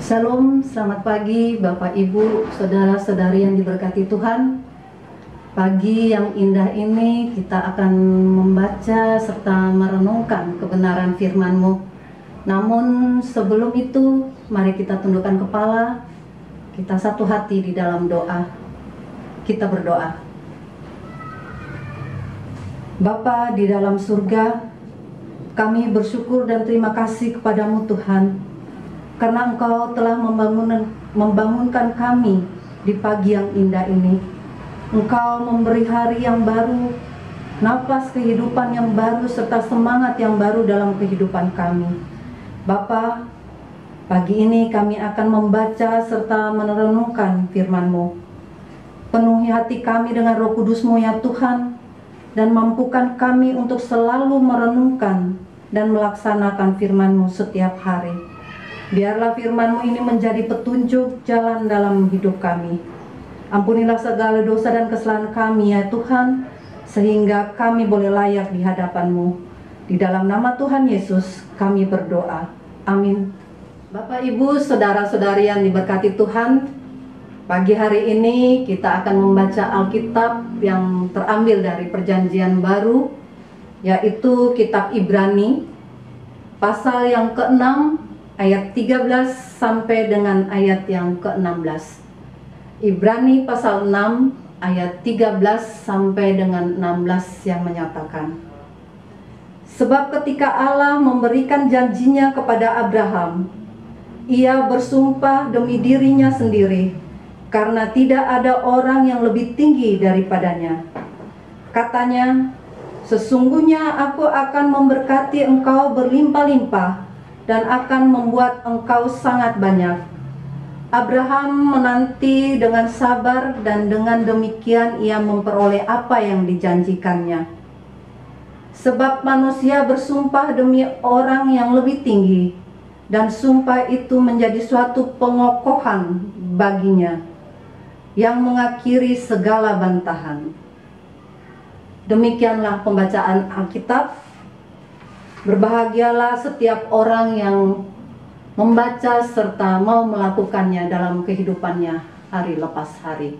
Shalom, selamat pagi Bapak Ibu, saudara-saudari yang diberkati Tuhan. Pagi yang indah ini kita akan membaca serta merenungkan kebenaran firman-Mu. Namun sebelum itu, mari kita tundukkan kepala, kita satu hati di dalam doa. Kita berdoa. Bapa di dalam surga, kami bersyukur dan terima kasih kepadamu Tuhan, karena Engkau telah membangunkan kami di pagi yang indah ini. Engkau memberi hari yang baru, napas kehidupan yang baru, serta semangat yang baru dalam kehidupan kami. Bapa, pagi ini kami akan membaca serta merenungkan firman-Mu. Penuhi hati kami dengan Roh Kudus-Mu ya Tuhan, dan mampukan kami untuk selalu merenungkan dan melaksanakan firman-Mu setiap hari. Biarlah firman-Mu ini menjadi petunjuk jalan dalam hidup kami. Ampunilah segala dosa dan kesalahan kami ya Tuhan, sehingga kami boleh layak di hadapan-Mu. Di dalam nama Tuhan Yesus kami berdoa. Amin. Bapak, Ibu, saudara-saudari yang diberkati Tuhan, pagi hari ini kita akan membaca Alkitab yang terambil dari Perjanjian Baru, yaitu Kitab Ibrani, pasal yang ke-6, ayat 13 sampai dengan ayat yang ke-16. Ibrani pasal 6 ayat 13 sampai dengan 16 yang menyatakan, sebab ketika Allah memberikan janjinya kepada Abraham, ia bersumpah demi dirinya sendiri, karena tidak ada orang yang lebih tinggi daripadanya. Katanya, sesungguhnya aku akan memberkati engkau berlimpah-limpah dan akan membuat engkau sangat banyak. Abraham menanti dengan sabar, dan dengan demikian ia memperoleh apa yang dijanjikannya. Sebab manusia bersumpah demi orang yang lebih tinggi, dan sumpah itu menjadi suatu pengokohan baginya, yang mengakhiri segala bantahan. Demikianlah pembacaan Alkitab. Berbahagialah setiap orang yang membaca serta mau melakukannya dalam kehidupannya hari lepas hari.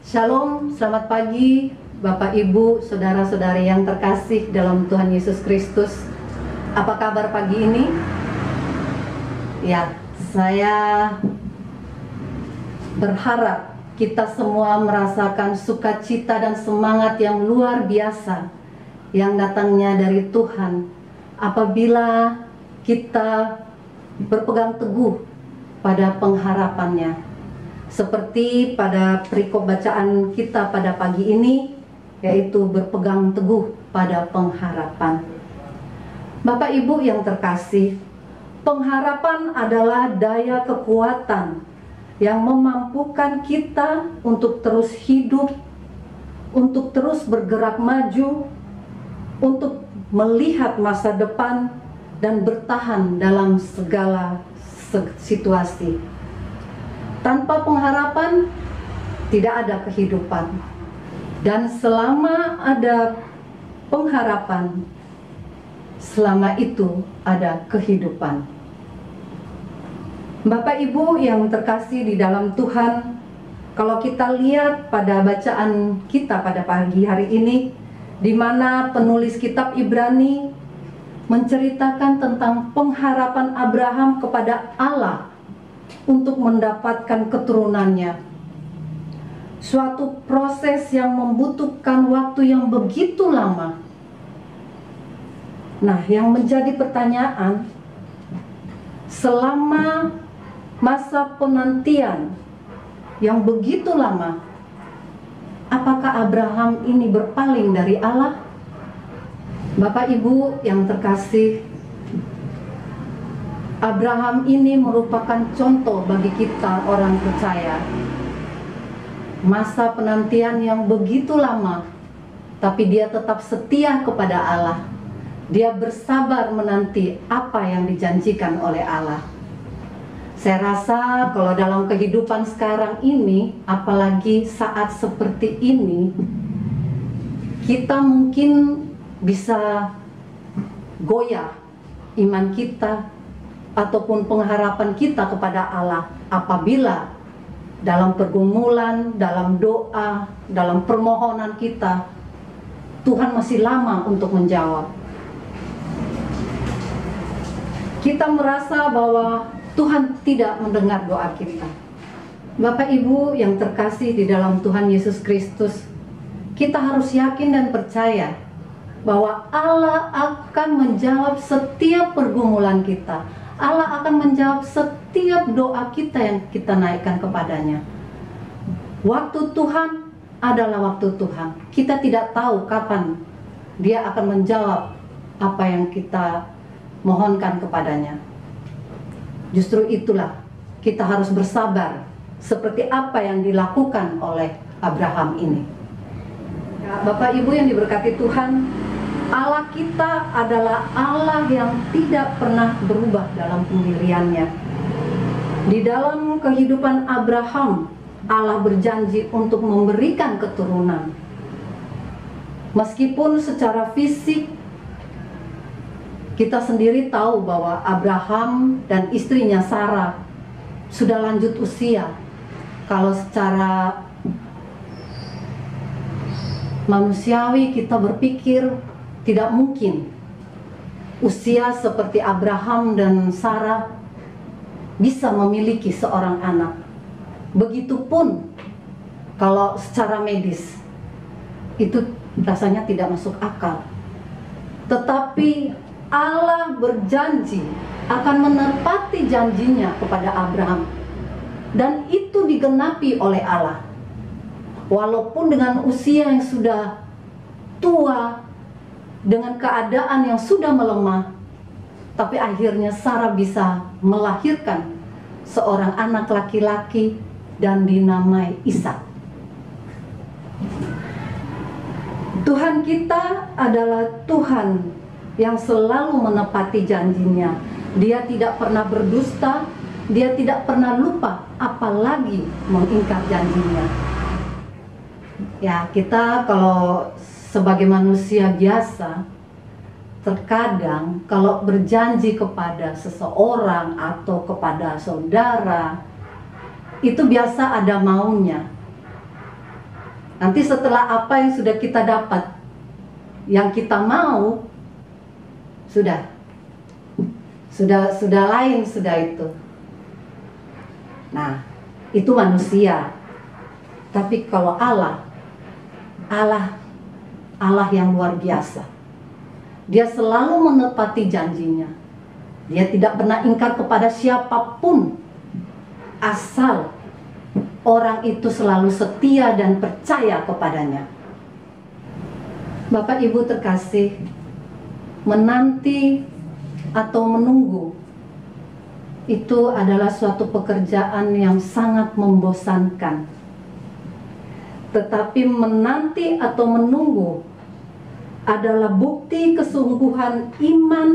Shalom, selamat pagi Bapak Ibu, saudara-saudari yang terkasih dalam Tuhan Yesus Kristus. Apa kabar pagi ini? Ya, saya berharap kita semua merasakan sukacita dan semangat yang luar biasa yang datangnya dari Tuhan apabila kita berpegang teguh pada pengharapannya. Seperti pada perikop bacaan kita pada pagi ini, yaitu berpegang teguh pada pengharapan. Bapak Ibu yang terkasih, pengharapan adalah daya kekuatan yang memampukan kita untuk terus hidup, untuk terus bergerak maju, untuk melihat masa depan dan bertahan dalam segala situasi. Tanpa pengharapan tidak ada kehidupan, dan selama ada pengharapan, selama itu ada kehidupan. Bapak Ibu yang terkasih di dalam Tuhan, kalau kita lihat pada bacaan kita pada pagi hari ini, di mana penulis kitab Ibrani menceritakan tentang pengharapan Abraham kepada Allah untuk mendapatkan keturunannya. Suatu proses yang membutuhkan waktu yang begitu lama. Nah, yang menjadi pertanyaan, selama masa penantian yang begitu lama, apakah Abraham ini berpaling dari Allah? Bapak Ibu yang terkasih, Abraham ini merupakan contoh bagi kita orang percaya. Masa penantian yang begitu lama, tapi dia tetap setia kepada Allah. Dia bersabar menanti apa yang dijanjikan oleh Allah. Saya rasa kalau dalam kehidupan sekarang ini, apalagi saat seperti ini, kita mungkin bisa goyah iman kita, ataupun pengharapan kita kepada Allah apabila dalam pergumulan, dalam doa, dalam permohonan kita, Tuhan masih lama untuk menjawab. Kita merasa bahwa Tuhan tidak mendengar doa kita. Bapak Ibu yang terkasih di dalam Tuhan Yesus Kristus, kita harus yakin dan percaya bahwa Allah akan menjawab setiap pergumulan kita. Allah akan menjawab setiap doa kita yang kita naikkan kepadanya. Waktu Tuhan adalah waktu Tuhan. Kita tidak tahu kapan Dia akan menjawab apa yang kita mohonkan kepadanya. Justru itulah kita harus bersabar seperti apa yang dilakukan oleh Abraham ini. Ya, Bapak Ibu yang diberkati Tuhan, Allah kita adalah Allah yang tidak pernah berubah dalam pendiriannya. Di dalam kehidupan Abraham, Allah berjanji untuk memberikan keturunan. Meskipun secara fisik kita sendiri tahu bahwa Abraham dan istrinya Sarah sudah lanjut usia. Kalau secara manusiawi kita berpikir tidak mungkin usia seperti Abraham dan Sarah bisa memiliki seorang anak. Begitupun kalau secara medis itu rasanya tidak masuk akal. Tetapi Allah berjanji akan menepati janjinya kepada Abraham, dan itu digenapi oleh Allah. Walaupun dengan usia yang sudah tua, dengan keadaan yang sudah melemah, tapi akhirnya Sarah bisa melahirkan seorang anak laki-laki dan dinamai Ishak. Tuhan kita adalah Tuhan yang selalu menepati janjinya. Dia tidak pernah berdusta, Dia tidak pernah lupa, apalagi mengingkar janjinya. Ya, kita kalau sebagai manusia biasa, terkadang kalau berjanji kepada seseorang atau kepada saudara, itu biasa ada maunya. Nanti setelah apa yang sudah kita dapat, yang kita mau, sudah lain sudah itu. Nah, itu manusia. Tapi kalau Allah yang luar biasa. Dia selalu menepati janjinya. Dia tidak pernah ingkar kepada siapapun, asal orang itu selalu setia dan percaya kepadanya. Bapak Ibu terkasih, menanti atau menunggu itu adalah suatu pekerjaan yang sangat membosankan. Tetapi menanti atau menunggu adalah bukti kesungguhan iman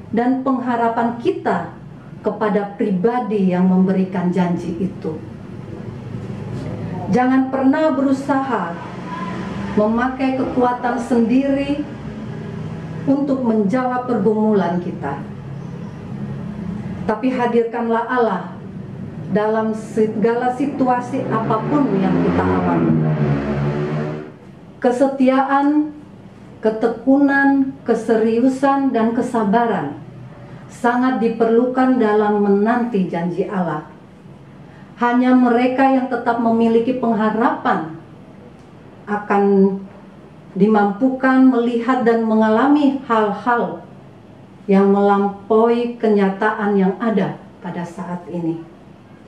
dan pengharapan kita kepada pribadi yang memberikan janji itu. Jangan pernah berusaha memakai kekuatan sendiri untuk menjawab pergumulan kita. Tapi hadirkanlah Allah dalam segala situasi apapun yang kita alami. Kesetiaan, ketekunan, keseriusan, dan kesabaran sangat diperlukan dalam menanti janji Allah. Hanya mereka yang tetap memiliki pengharapan akan dimampukan melihat dan mengalami hal-hal yang melampaui kenyataan yang ada pada saat ini.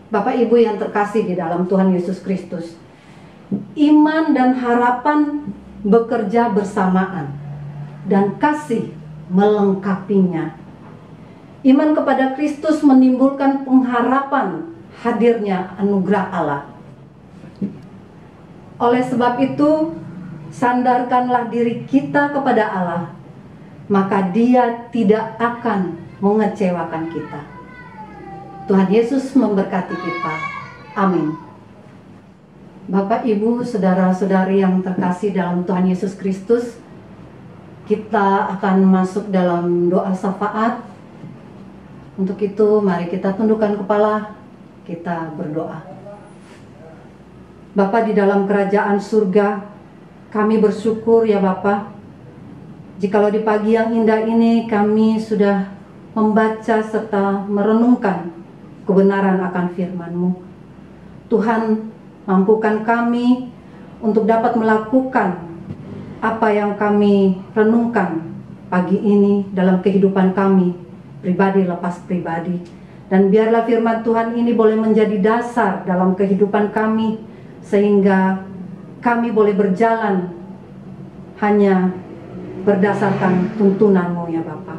Bapak Ibu yang terkasih di dalam Tuhan Yesus Kristus, iman dan harapan bekerja bersamaan dan kasih melengkapinya. Iman kepada Kristus menimbulkan pengharapan hadirnya anugerah Allah. Oleh sebab itu, sandarkanlah diri kita kepada Allah, maka Dia tidak akan mengecewakan kita. Tuhan Yesus memberkati kita. Amin. Bapak, Ibu, saudara-saudari yang terkasih dalam Tuhan Yesus Kristus, kita akan masuk dalam doa syafaat. Untuk itu mari kita tundukkan kepala, kita berdoa. Bapa di dalam kerajaan surga, kami bersyukur ya Bapa, jikalau di pagi yang indah ini kami sudah membaca serta merenungkan kebenaran akan firman-Mu. Tuhan, mampukan kami untuk dapat melakukan apa yang kami renungkan pagi ini dalam kehidupan kami, pribadi lepas pribadi. Dan biarlah firman Tuhan ini boleh menjadi dasar dalam kehidupan kami, sehingga kami boleh berjalan hanya berdasarkan tuntunan-Mu ya Bapa.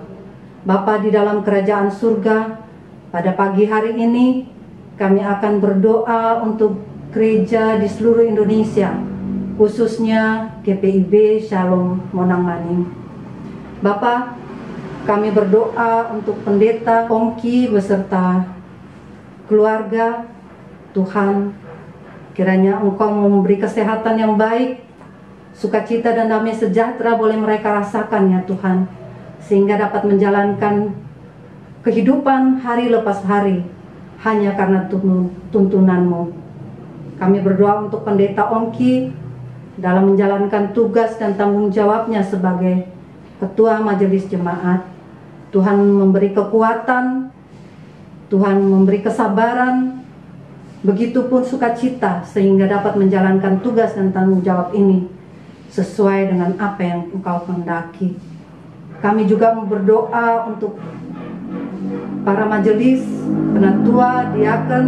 Bapa di dalam kerajaan surga, pada pagi hari ini kami akan berdoa untuk gereja di seluruh Indonesia, khususnya GPIB Shalom Monang Maning. Bapa, kami berdoa untuk pendeta Ongki beserta keluarga. Tuhan, kiranya Engkau memberi kesehatan yang baik, sukacita dan damai sejahtera boleh mereka rasakan ya Tuhan, sehingga dapat menjalankan kehidupan hari lepas hari hanya karena tuntunan-Mu. Kami berdoa untuk pendeta Ongki dalam menjalankan tugas dan tanggung jawabnya sebagai ketua majelis jemaat. Tuhan memberi kekuatan, Tuhan memberi kesabaran, begitupun sukacita, sehingga dapat menjalankan tugas dan tanggung jawab ini sesuai dengan apa yang Engkau kehendaki. Kami juga berdoa untuk para majelis, penatua, diaken,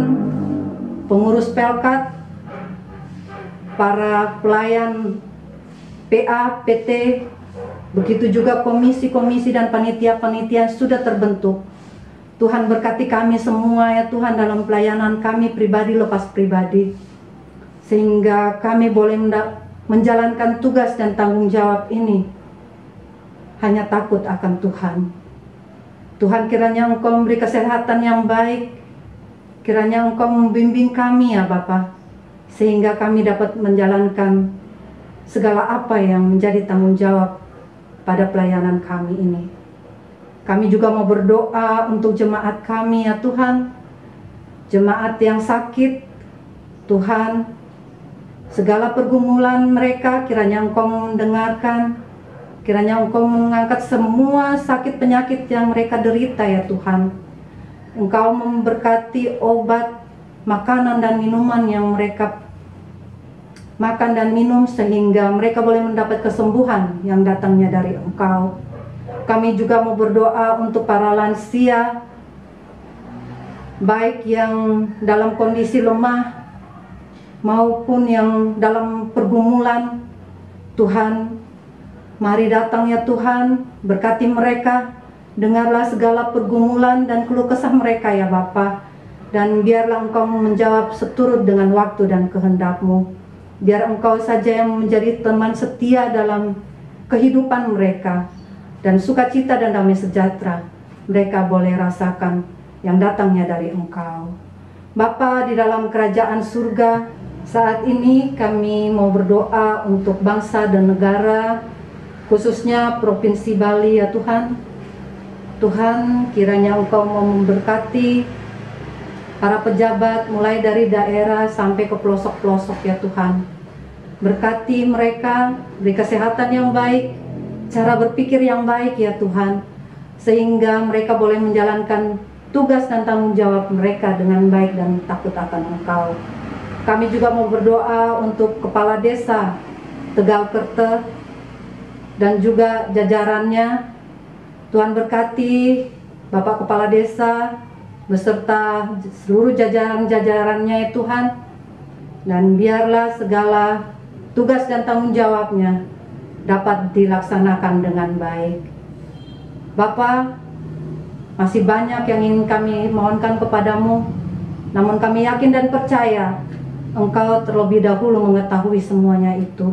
pengurus pelkat, para pelayan PA, PT, begitu juga komisi-komisi dan panitia-panitia sudah terbentuk. Tuhan berkati kami semua ya Tuhan dalam pelayanan kami pribadi lepas pribadi, sehingga kami boleh menjalankan tugas dan tanggung jawab ini hanya takut akan Tuhan. Tuhan, kiranya Engkau memberi kesehatan yang baik, kiranya Engkau membimbing kami ya Bapa, sehingga kami dapat menjalankan segala apa yang menjadi tanggung jawab pada pelayanan kami ini. Kami juga mau berdoa untuk jemaat kami ya Tuhan, jemaat yang sakit. Tuhan, segala pergumulan mereka kiranya Engkau mendengarkan, kiranya Engkau mengangkat semua sakit penyakit yang mereka derita ya Tuhan. Engkau memberkati obat, makanan dan minuman yang mereka makan dan minum, sehingga mereka boleh mendapat kesembuhan yang datangnya dari Engkau. Kami juga mau berdoa untuk para lansia, baik yang dalam kondisi lemah maupun yang dalam pergumulan. Tuhan, mari datang ya Tuhan, berkati mereka, dengarlah segala pergumulan dan keluh kesah mereka ya Bapa, dan biarlah Engkau menjawab seturut dengan waktu dan kehendak-Mu. Biar Engkau saja yang menjadi teman setia dalam kehidupan mereka, dan sukacita dan damai sejahtera mereka boleh rasakan yang datangnya dari Engkau. Bapa di dalam kerajaan surga, saat ini kami mau berdoa untuk bangsa dan negara, khususnya Provinsi Bali ya Tuhan. Tuhan, kiranya Engkau mau memberkati para pejabat mulai dari daerah sampai ke pelosok-pelosok ya Tuhan. Berkati mereka, beri kesehatan yang baik, cara berpikir yang baik ya Tuhan, sehingga mereka boleh menjalankan tugas dan tanggung jawab mereka dengan baik dan takut akan Engkau. Kami juga mau berdoa untuk Kepala Desa Tegalkerte dan juga jajarannya. Tuhan berkati Bapak Kepala Desa beserta seluruh jajaran-jajarannya ya Tuhan, dan biarlah segala tugas dan tanggung jawabnya dapat dilaksanakan dengan baik. Bapa, masih banyak yang ingin kami mohonkan kepadamu, namun kami yakin dan percaya Engkau terlebih dahulu mengetahui semuanya itu.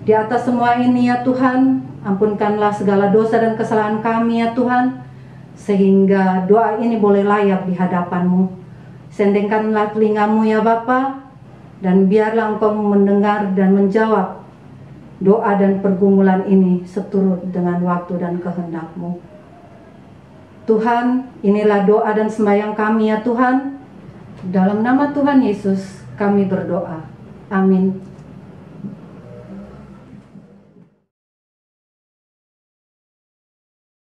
Di atas semua ini ya Tuhan, ampunkanlah segala dosa dan kesalahan kami ya Tuhan, sehingga doa ini boleh layak di hadapan-Mu. Sendengkanlah telinga-Mu ya Bapa, dan biarlah Engkau mendengar dan menjawab doa dan pergumulan ini seturut dengan waktu dan kehendak-Mu. Tuhan, inilah doa dan sembahyang kami ya Tuhan. Dalam nama Tuhan Yesus kami berdoa. Amin.